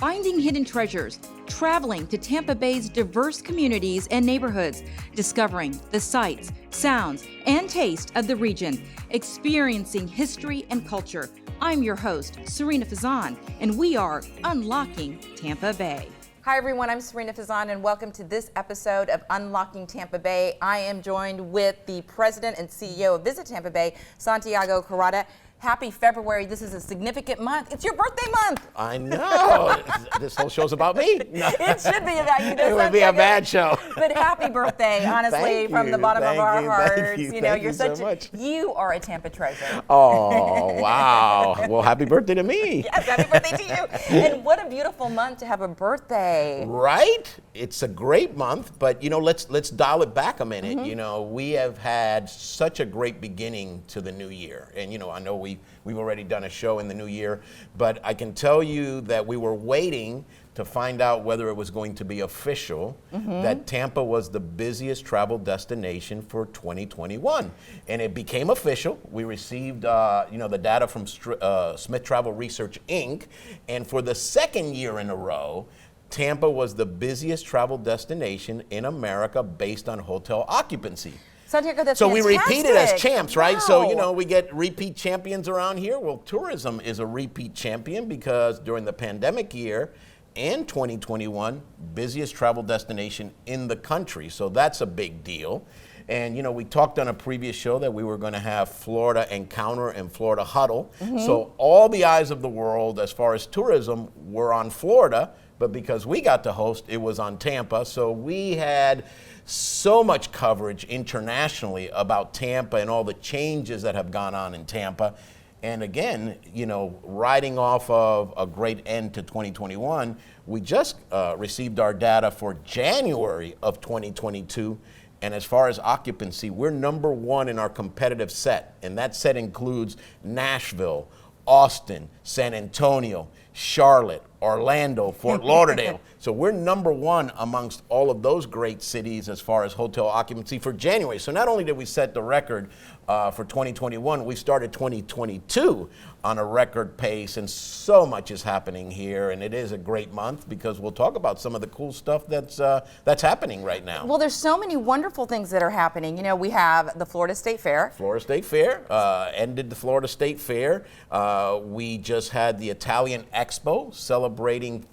finding hidden treasures, traveling to Tampa Bay's diverse communities and neighborhoods, discovering the sights, sounds, and taste of the region, experiencing history and culture. I'm your host, Serena Fazan, and we are Unlocking Tampa Bay. Hi everyone, I'm Serena Fazan and welcome to this episode of Unlocking Tampa Bay. I am joined with the President and CEO of Visit Tampa Bay, Santiago Carrata. Happy February. This is a significant month. It's your birthday month. I know. This whole show's about me. No. It should be about you. It would be a bad show. But happy birthday, honestly, Thank from you. the bottom of our hearts. Thank you. You know, Thank you're you so such much. You are a Tampa treasure. Oh, wow. Well, happy birthday to me. Yes, happy birthday to you. And what a beautiful month to have a birthday. Right? It's a great month, but you know, let's dial it back a minute. Mm-hmm. You know, we have had such a great beginning to the new year. And you know, I know we've already done a show in the new year, but I can tell you that we were waiting to find out whether it was going to be official that Tampa was the busiest travel destination for 2021. And it became official. We received the data from Smith Travel Research, Inc. And for the second year in a row, Tampa was the busiest travel destination in America based on hotel occupancy. Santiago, that's So we fantastic. repeated as champs, right? Wow. So, you know, we get repeat champions around here. Well, tourism is a repeat champion because during the pandemic year and 2021, busiest travel destination in the country. So that's a big deal. And, you know, we talked on a previous show that we were going to have Florida Encounter and Florida Huddle. So all the eyes of the world as far as tourism were on Florida, but because we got to host, it was on Tampa. So we had so much coverage internationally about Tampa and all the changes that have gone on in Tampa. And again, you know, riding off of a great end to 2021, we just received our data for January of 2022. And as far as occupancy, we're number one in our competitive set. And that set includes Nashville, Austin, San Antonio, Charlotte, Orlando, Fort Lauderdale. So we're number one amongst all of those great cities as far as hotel occupancy for January. So not only did we set the record for 2021, we started 2022 on a record pace, and so much is happening here. And it is a great month because we'll talk about some of the cool stuff that's happening right now. Well, there's so many wonderful things that are happening. You know, we have the Florida State Fair. Florida State Fair, ended the Florida State Fair. We just had the Italian Expo celebrating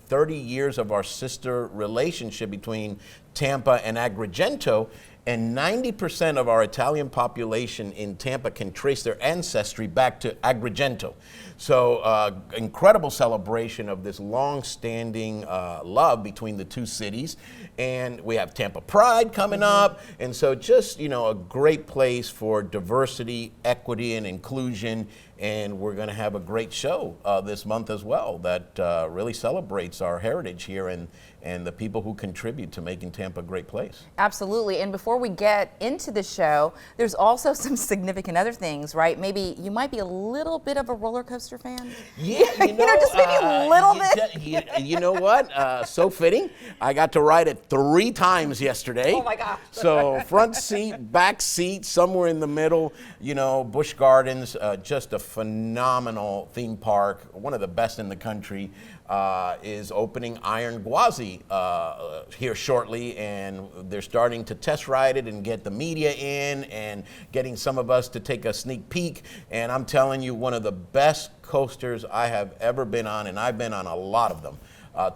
30 years of our sister relationship between Tampa and Agrigento. And 90% of our Italian population in Tampa can trace their ancestry back to Agrigento. So incredible celebration of this long-standing love between the two cities. And we have Tampa Pride coming up. And so just, you know, a great place for diversity, equity, and inclusion. And we're going to have a great show this month as well that really celebrates our heritage here and the people who contribute to making Tampa a great place. Absolutely. And before we get into the show, there's also some significant other things, right? Maybe you might be a little bit of a roller coaster fan. Yeah, you know, just maybe a little bit. You know what? So fitting. I got to ride it 3 times yesterday. Oh my gosh. So front seat, back seat, somewhere in the middle. You know, Busch Gardens, just a phenomenal theme park, one of the best in the country. Is opening Iron Gwazi here shortly, and they're starting to test ride it and get the media in and getting some of us to take a sneak peek. And I'm telling you, one of the best coasters I have ever been on, and I've been on a lot of them.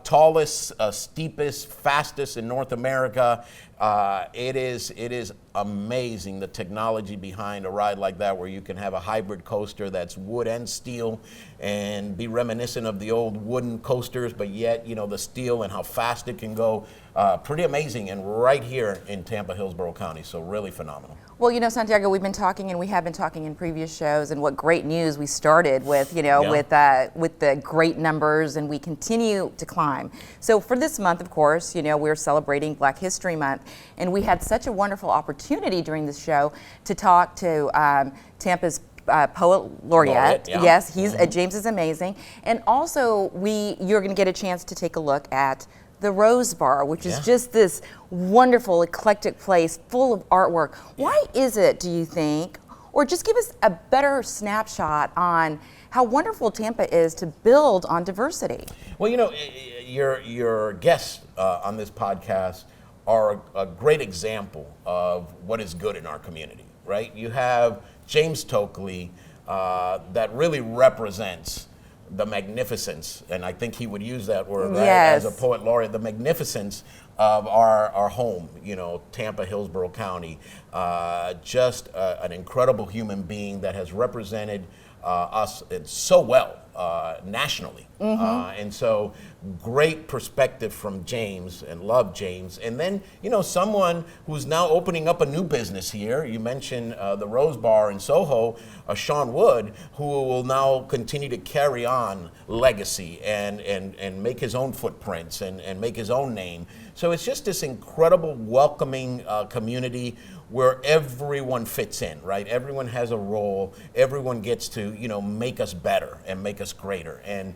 Tallest, steepest, fastest in North America. It is amazing, the technology behind a ride like that, where you can have a hybrid coaster that's wood and steel and be reminiscent of the old wooden coasters, but yet, you know, the steel and how fast it can go. Pretty amazing, and right here in Tampa, Hillsborough County, so really phenomenal. Well, you know, Santiago, we've been talking, and we have been talking in previous shows, and what great news we started with, you know, with the great numbers, and we continue to climb. So for this month, of course, you know, we're celebrating Black History Month, and we had such a wonderful opportunity during this show to talk to Tampa's poet laureate. Yeah. Yes, James is amazing. And also, you're going to get a chance to take a look at the Rose Bar, which is just this wonderful, eclectic place full of artwork. Why is it, do you think, or just give us a better snapshot on how wonderful Tampa is to build on diversity? Well, your guests on this podcast are a great example of what is good in our community, right? You have James Tokley that really represents the magnificence, and I think he would use that word, right? Yes. As a poet laureate, the magnificence of our home, Tampa, Hillsborough County. Just an incredible human being that has represented us so well nationally. And so great perspective from James, and love James. And then, someone who's now opening up a new business here. You mentioned the Rose Bar in SoHo, Sean Wood, who will now continue to carry on legacy and make his own footprints and make his own name. So it's just this incredible, welcoming community where everyone fits in, right? Everyone has a role. Everyone gets to, make us better and make us greater. And,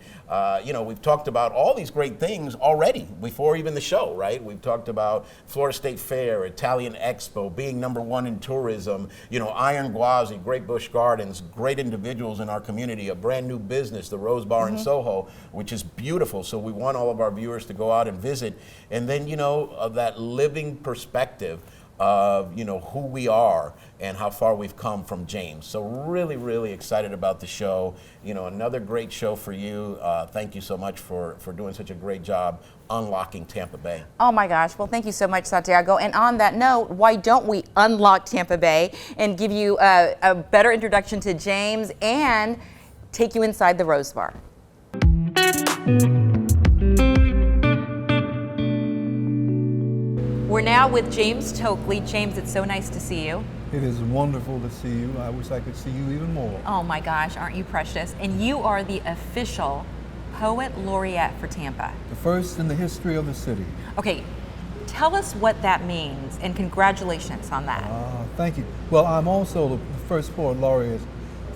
we've talked about all these great things already before even the show, right? We've talked about Florida State Fair, Italian Expo, being #1 in tourism, Iron Gwazi, Great Busch Gardens, great individuals in our community, a brand new business, the Rose Bar in SoHo, which is beautiful. So we want all of our viewers to go out and visit. And then, that living perspective of who we are and how far we've come from James. So really, really excited about the show. Another great show for you. Thank you so much for doing such a great job unlocking Tampa Bay. Oh my gosh, well thank you so much, Santiago. And on that note, why don't we unlock Tampa Bay and give you a better introduction to James and take you inside the Rose Bar. We're now with James Tokley. James, it's so nice to see you. It is wonderful to see you. I wish I could see you even more. Oh my gosh, aren't you precious? And you are the official poet laureate for Tampa. The first in the history of the city. Okay, tell us what that means and congratulations on that. Thank you. Well, I'm also the first poet laureate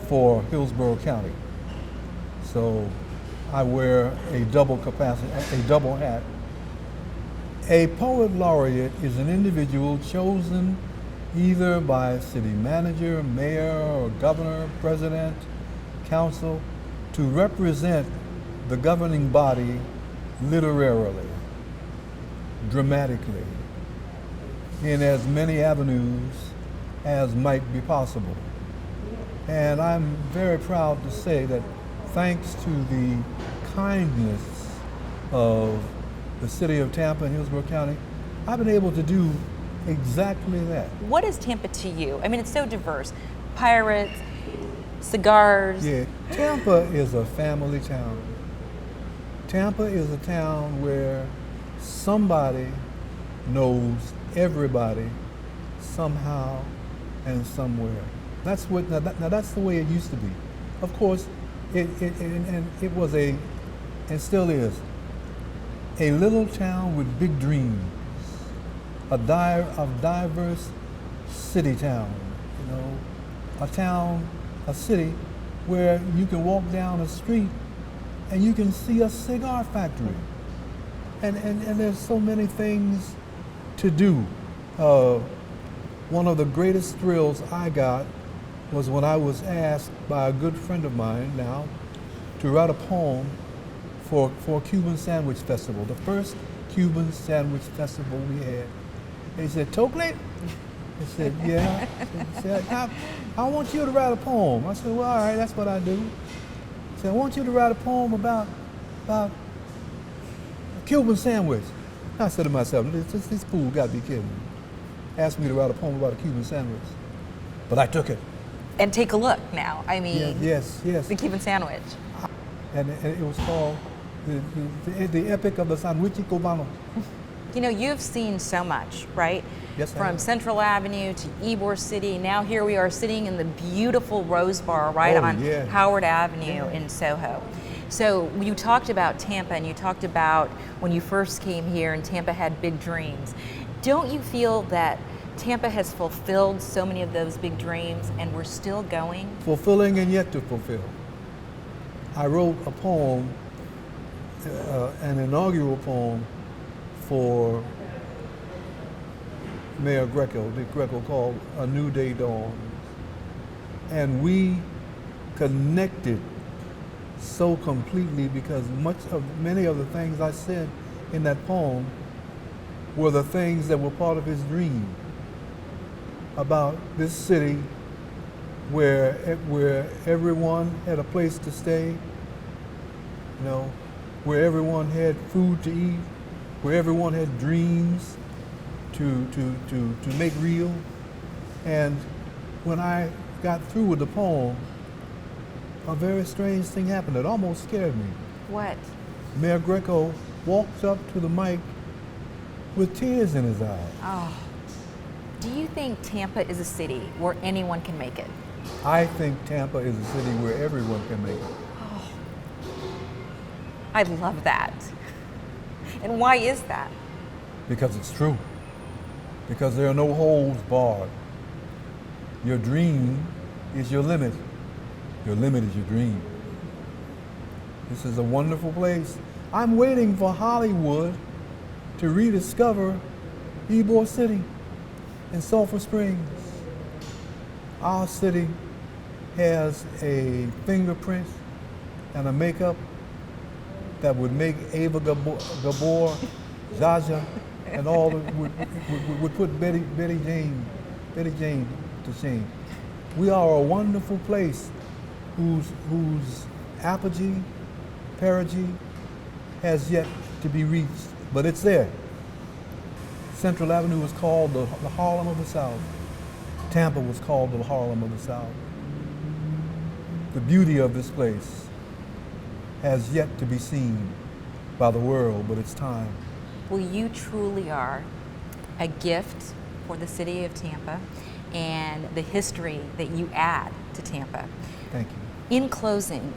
for Hillsborough County. So I wear a double hat. A poet laureate is an individual chosen either by a city manager, mayor, or governor, president, council to represent the governing body literarily, dramatically, in as many avenues as might be possible. And I'm very proud to say that thanks to the kindness of the city of Tampa and Hillsborough County, I've been able to do exactly that. What is Tampa to you? I mean, it's so diverse. Pirates, cigars. Yeah, Tampa is a family town. Tampa is a town where somebody knows everybody somehow and somewhere. That's what. Now that's the way it used to be. Of course, it was and still is, a little town with big dreams, a diverse city town, a city where you can walk down a street and you can see a cigar factory. And there's so many things to do. One of the greatest thrills I got was when I was asked by a good friend of mine now to write a poem for a Cuban Sandwich Festival, the first Cuban Sandwich Festival we had. He said, "Tokley?" I said, "Yeah." He said, I want you to write a poem. I said, "Well, all right, that's what I do." He said, "I want you to write a poem about a Cuban sandwich." I said to myself, this fool got to be kidding me. Asked me to write a poem about a Cuban sandwich. But I took it. And take a look now. I mean, yes. The Cuban sandwich. And it was called the Epic of the Sandwich Cubano. You've seen so much, right? Yes, I From have. Central Avenue to Ybor City. Now here we are sitting in the beautiful Rose Bar right on yeah. Howard Avenue in SoHo. So you talked about Tampa and you talked about when you first came here and Tampa had big dreams. Don't you feel that Tampa has fulfilled so many of those big dreams and we're still going? Fulfilling and yet to fulfill. I wrote a poem, an inaugural poem for Mayor Dick Greco, called A New Day Dawns. And we connected so completely because many of the things I said in that poem were the things that were part of his dream about this city where everyone had a place to stay, where everyone had food to eat, where everyone had dreams to make real. And when I got through with the poem, a very strange thing happened that almost scared me. What? Mayor Greco walked up to the mic with tears in his eyes. Oh. Do you think Tampa is a city where anyone can make it? I think Tampa is a city where everyone can make it. Oh. I love that. And why is that? Because it's true. Because there are no holds barred. Your dream is your limit. Your limit is your dream. This is a wonderful place. I'm waiting for Hollywood to rediscover Ybor City in Sulphur Springs. Our city has a fingerprint and a makeup that would make Ava Gabor, Jaja, and all would put Betty Jane to shame. We are a wonderful place whose apogee, perigee has yet to be reached, but it's there. Central Avenue was called the Harlem of the South. Tampa was called the Harlem of the South. The beauty of this place has yet to be seen by the world, but it's time. Well, you truly are a gift for the city of Tampa and the history that you add to Tampa. Thank you. In closing,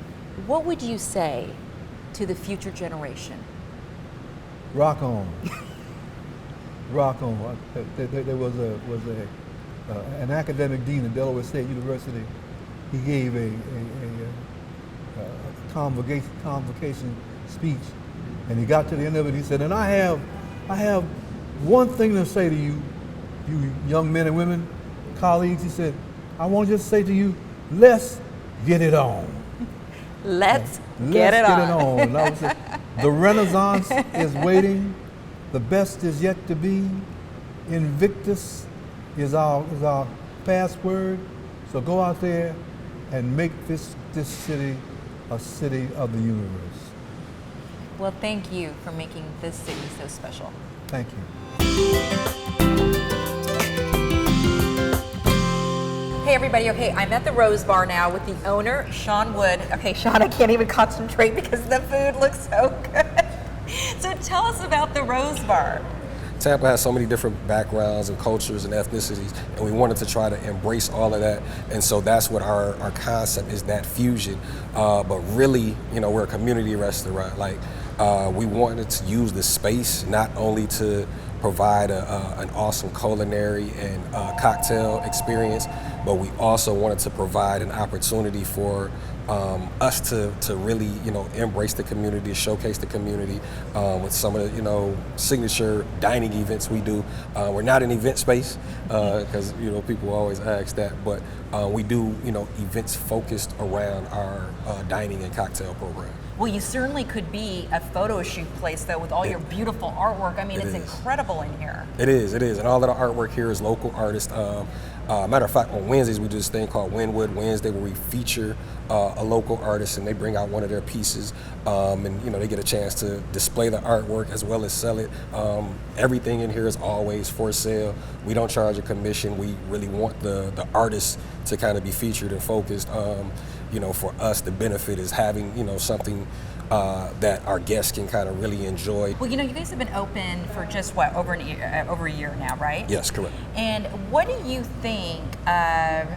what would you say to the future generation? Rock on. Rock on. There was an academic dean at Delaware State University. He gave a convocation speech, and he got to the end of it. He said, "And I have one thing to say to you, you young men and women, colleagues." He said, "I want to just say to you, let's get it on." Let's get it on. And I would say, the Renaissance is waiting. The best is yet to be. Invictus is our password. So go out there and make this city a city of the universe. Well, thank you for making this city so special. Thank you. Hey everybody, okay, I'm at the Rose Bar now with the owner, Sean Wood. Okay, Sean, I can't even concentrate because the food looks so good. So tell us about the Rose Bar. Tampa has so many different backgrounds and cultures and ethnicities, and we wanted to try to embrace all of that. And so that's what our concept is, that fusion. But really, we're a community restaurant. We wanted to use the space not only to provide an awesome culinary and cocktail experience, but we also wanted to provide an opportunity for us to really, embrace the community, showcase the community with some of the, signature dining events we do. We're not an event space because, people always ask that, but we do, events focused around our dining and cocktail program. Well, you certainly could be a photo shoot place, though, with all your beautiful artwork. I mean, it's incredible in here. It is. And all of the artwork here is local artists. Matter of fact, on Wednesdays, we do this thing called Winwood Wednesday, where we feature a local artist, and they bring out one of their pieces, and they get a chance to display the artwork as well as sell it. Everything in here is always for sale. We don't charge a commission. We really want the artists to kind of be featured and focused. For us, the benefit is having, something that our guests can kind of really enjoy. Well, you guys have been open for just over a year now, right? Yes, correct. And what do you think of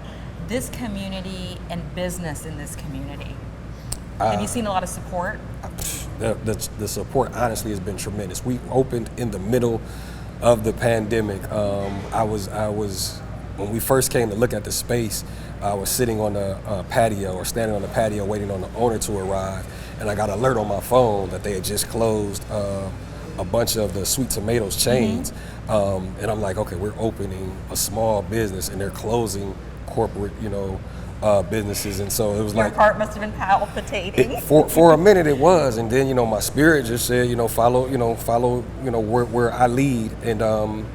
this community and business in this community? Have you seen a lot of support? The support honestly has been tremendous. We opened in the middle of the pandemic. I was when we first came to look at the space, I was sitting on the patio or standing on the patio waiting on the owner to arrive, and I got an alert on my phone that they had just closed a bunch of the Sweet Tomatoes chains. And I'm like, okay, we're opening a small business and they're closing corporate, businesses, and so it was Your like heart must have been palpitating. for a minute it was, and then my spirit just said follow where I lead, and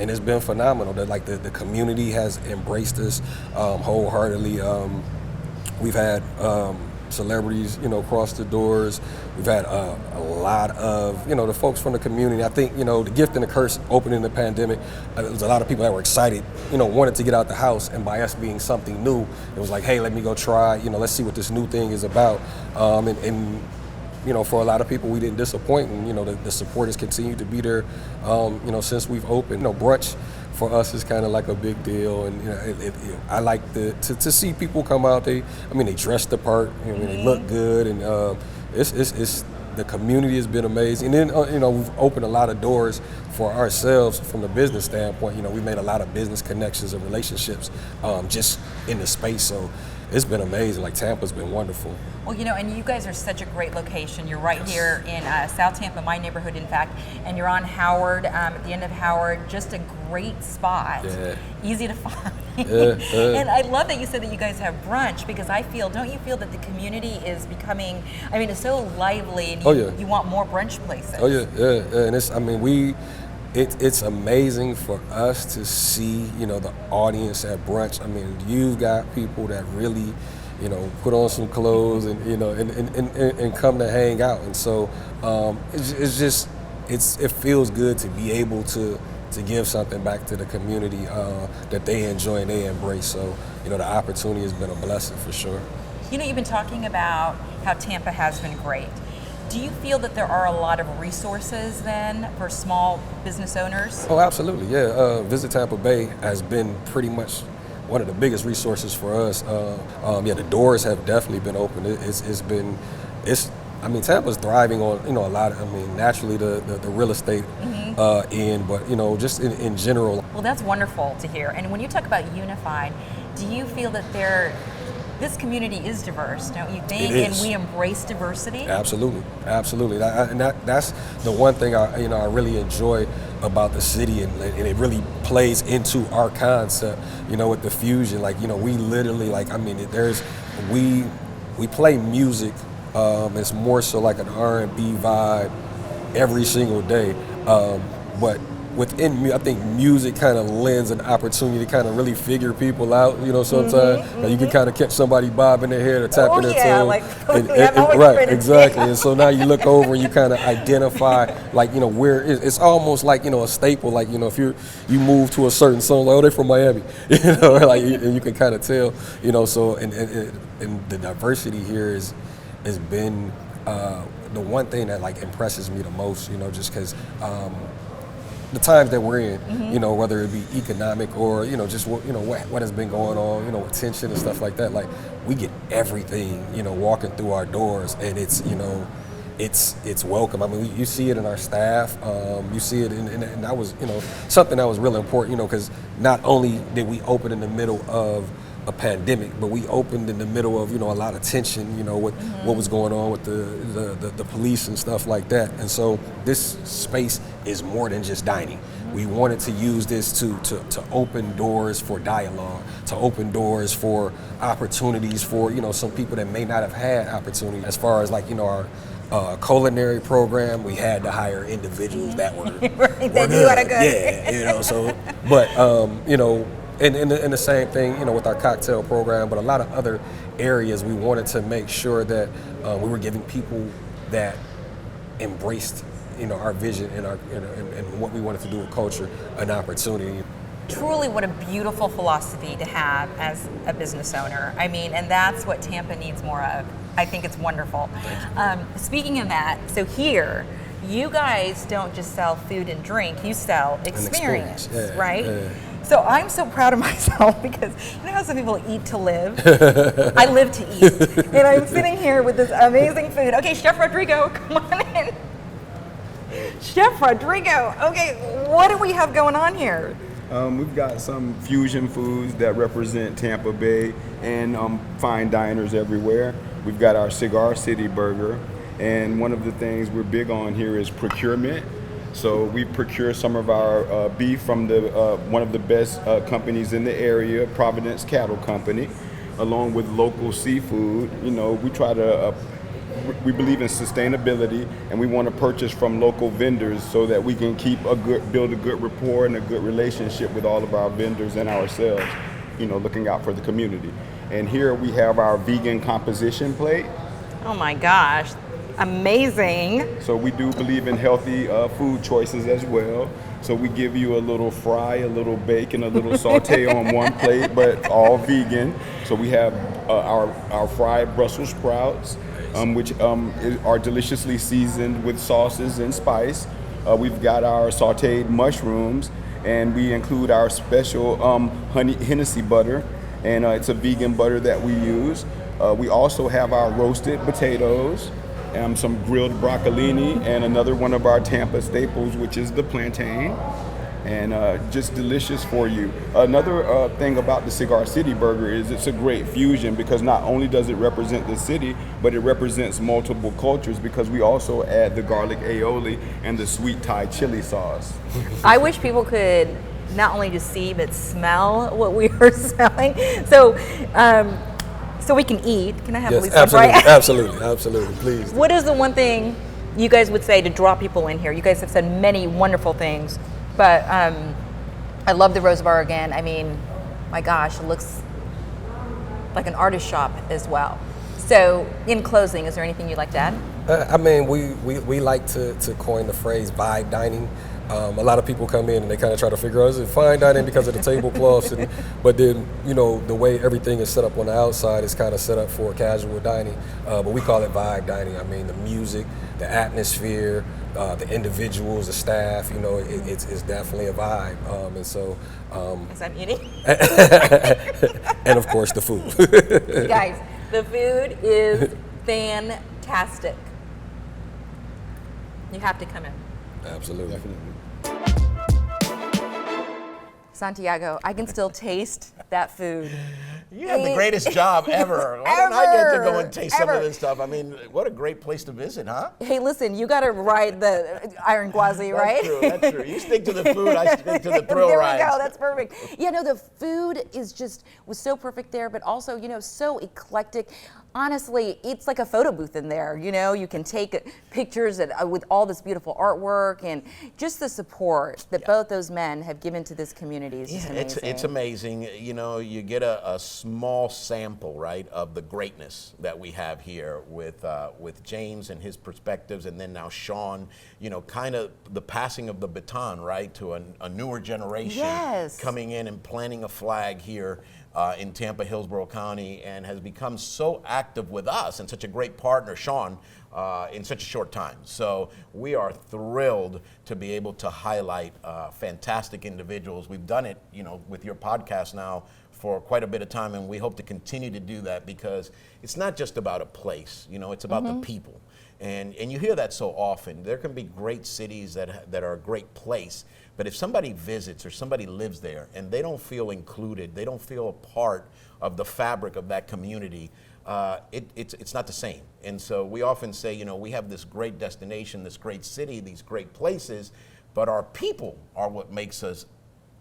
it's been phenomenal. That like the community has embraced us wholeheartedly. We've had celebrities, cross the doors. We've had a lot of, the folks from the community. I think, the gift and the curse opening the pandemic, there was a lot of people that were excited, wanted to get out the house, and by us being something new, it was like, hey, let me go try, let's see what this new thing is about. And for a lot of people, we didn't disappoint, and, the support has continued to be there, since we've opened. Brunch for us is kind of like a big deal, and I like to see people come out. They dress the part. They look good, and it's the community has been amazing. And then we've opened a lot of doors for ourselves from the business standpoint. We made a lot of business connections and relationships just in the space. So it's been amazing. Like Tampa's been wonderful. Well, and you guys are such a great location. You're right here in South Tampa, my neighborhood, in fact, and you're on Howard, at the end of Howard. Just a great spot. Yeah. Easy to find. And I love that you said that you guys have brunch, because don't you feel that the community is becoming, it's so lively, and you want more brunch places. Oh yeah. And it's amazing for us to see, the audience at brunch. You've got people that really, put on some clothes and, and come to hang out. And so it feels good to be able to give something back to the community that they enjoy and they embrace. So, the opportunity has been a blessing for sure. You've been talking about how Tampa has been great. Do you feel that there are a lot of resources then for small business owners? Oh, absolutely, yeah. Visit Tampa Bay has been pretty much one of the biggest resources for us. The doors have definitely been open. Tampa's thriving on, a lot of, naturally the real estate but, just in general. Well, that's wonderful to hear. And when you talk about unified, do you feel that this community is diverse, don't you think? It is. And we embrace diversity? Absolutely. That's the one thing I really enjoy about the city, and it really plays into our concept, with the fusion. We literally, we play music. It's more so like an R&B vibe every single day. But within me, I think music kind of lends an opportunity to kind of really figure people out, sometimes. You can kind of catch somebody bobbing their head or tapping their toe. Right, exactly. And so now you look over and you kind of identify, where it's almost like, a staple, if you move to a certain song, they're from Miami, and you can kind of tell, so, and the diversity here has been the one thing that impresses me the most, just because the times that we're in, whether it be economic or just what has been going on, with tension and stuff like that. We get everything, walking through our doors, and it's it's welcome. You see it in our staff. You see it and that was something that was really important, because not only did we open in the middle of a pandemic, but we opened in the middle of a lot of tension, with what was going on with the police and stuff like that. And so this space is more than just dining. We wanted to use this to open doors for dialogue, to open doors for opportunities for some people that may not have had opportunity. As far as our culinary program, we had to hire individuals that were that knew how to cook. Yeah, so but And the same thing, with our cocktail program, but a lot of other areas, we wanted to make sure that we were giving people that embraced, our vision and what we wanted to do with culture an opportunity. Truly, what a beautiful philosophy to have as a business owner. And that's what Tampa needs more of. I think it's wonderful. Speaking of that, so here, you guys don't just sell food and drink, you sell experience. Yeah, right? Yeah. So I'm so proud of myself, because you know how some people eat to live? I live to eat. And I'm sitting here with this amazing food. Okay, Chef Rodrigo, come on in. Chef Rodrigo, okay, what do we have going on here? We've got some fusion foods that represent Tampa Bay and fine diners everywhere. We've got our Cigar City burger. And one of the things we're big on here is procurement. So we procure some of our beef from one of the best companies in the area, Providence Cattle Company. along with local seafood. You know, we try to we believe in sustainability, and we want to purchase from local vendors so that we can build a good rapport and a good relationship with all of our vendors and ourselves, you know, looking out for the community. And here we have our vegan composition plate. Oh my gosh, amazing. So we do believe in healthy food choices as well. So we give you a little fry, a little bake, and a little saute on one plate, but all vegan. So we have our fried Brussels sprouts, which are deliciously seasoned with sauces and spice. We've got our sauteed mushrooms, and we include our special Hennessy butter, and it's a vegan butter that we use. We also have our roasted potatoes, some grilled broccolini, and another one of our Tampa staples, which is the plantain, and just delicious for you. Another thing about the Cigar City Burger is it's a great fusion, because not only does it represent the city, but it represents multiple cultures, because we also add the garlic aioli and the sweet Thai chili sauce. I wish people could not only just see but smell what we are smelling. So we can eat. Can I have at least absolutely, one bite? absolutely, please. What is the one thing you guys would say to draw people in here? You guys have said many wonderful things, but I love the Rose Bar again. I mean, my gosh, it looks like an artist shop as well. So in closing, is there anything you'd like to add? I mean, we like to coin the phrase vibe dining. A lot of people come in and they kind of try to figure out, is it fine dining because of the tablecloths? But then, you know, the way everything is set up on the outside is kind of set up for casual dining. But we call it vibe dining. I mean, the music, the atmosphere, the individuals, the staff, you know, it's definitely a vibe. And so. As I'm eating? And of course, the food. Guys, the food is fantastic. You have to come in. Absolutely. Definitely. Santiago, I can still taste that food. You have the greatest job ever. Why don't I get to go and taste some of this stuff? I mean, what a great place to visit, huh? Hey, listen, you got to ride the Iron Gwazi, right? That's true. You stick to the food, I stick to the thrill rides. There we go. That's perfect. Yeah, no, the food was so perfect there, but also, you know, so eclectic. Honestly, it's like a photo booth in there. You know, you can take pictures with all this beautiful artwork, and just the support that both those men have given to this community is just amazing. It's amazing. You know, you get a small sample, right, of the greatness that we have here with James and his perspectives, and then now Sean. You know, kind of the passing of the baton, right, to a newer generation coming in and planting a flag here. In Tampa, Hillsborough County, and has become so active with us and such a great partner, Sean, in such a short time. So we are thrilled to be able to highlight fantastic individuals. We've done it, you know, with your podcast now for quite a bit of time, and we hope to continue to do that, because it's not just about a place, you know, it's about the people. And you hear that so often. There can be great cities that are a great place, but if somebody visits or somebody lives there and they don't feel included, they don't feel a part of the fabric of that community, it's not the same. And so we often say, you know, we have this great destination, this great city, these great places, but our people are what makes us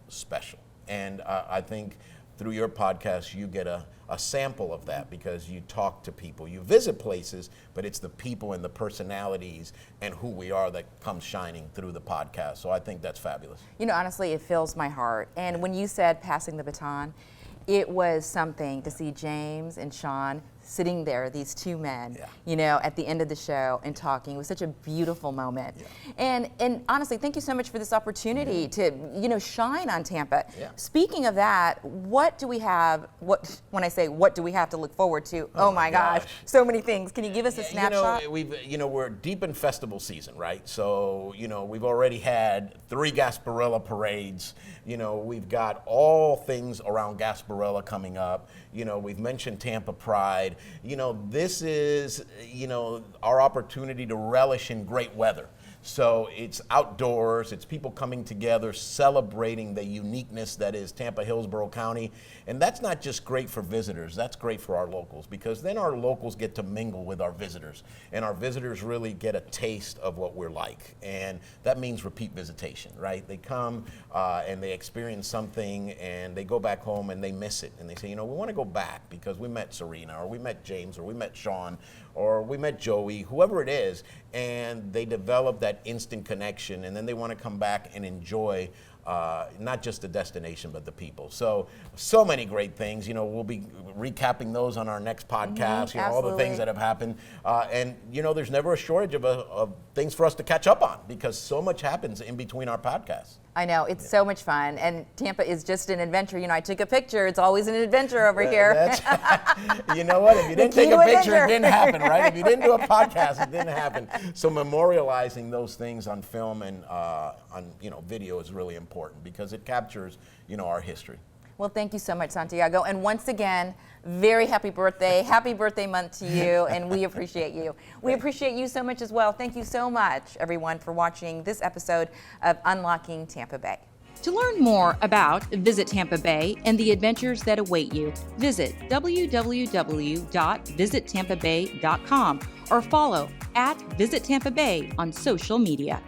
special. And I think through your podcast, you get a sample of that, because you talk to people, you visit places, but it's the people and the personalities and who we are that comes shining through the podcast. So I think that's fabulous. You know, honestly, it fills my heart. And when you said passing the baton, it was something to see James and Sean sitting there, these two men, you know, at the end of the show and talking. It was such a beautiful moment. And honestly, thank you so much for this opportunity to, you know, shine on Tampa. Speaking of that, what do we have, when I say what do we have to look forward to? Oh my gosh, so many things. Can you give us a snapshot? You know, we're deep in festival season, right? So, you know, we've already had 3 Gasparilla parades. You know, we've got all things around Gasparilla coming up. You know, we've mentioned Tampa Pride. You know, this is, you know, our opportunity to relish in great weather. So it's outdoors, it's people coming together, celebrating the uniqueness that is Tampa Hillsborough County. And that's not just great for visitors, that's great for our locals, because then our locals get to mingle with our visitors, and our visitors really get a taste of what we're like. And that means repeat visitation, right? They come and they experience something and they go back home and they miss it. And they say, we want to go back because we met Serena, or we met James, or we met Sean, or we met Joey, whoever it is, and they develop that instant connection, and then they want to come back and enjoy not just the destination, but the people. So many great things. We'll be recapping those on our next podcast, all the things that have happened. And, there's never a shortage of things for us to catch up on, because so much happens in between our podcasts. I know, it's so much fun, and Tampa is just an adventure. I took a picture. It's always an adventure over here. You know what? If you didn't take a picture, it didn't happen, right? If you didn't do a podcast, it didn't happen. So memorializing those things on film and on video is really important, because it captures our history. Well, thank you so much, Santiago. And once again, very happy birthday. Happy birthday month to you, and we appreciate you. We appreciate you so much as well. Thank you so much, everyone, for watching this episode of Unlocking Tampa Bay. To learn more about Visit Tampa Bay and the adventures that await you, visit www.visittampabay.com or follow @Visit Tampa Bay on social media.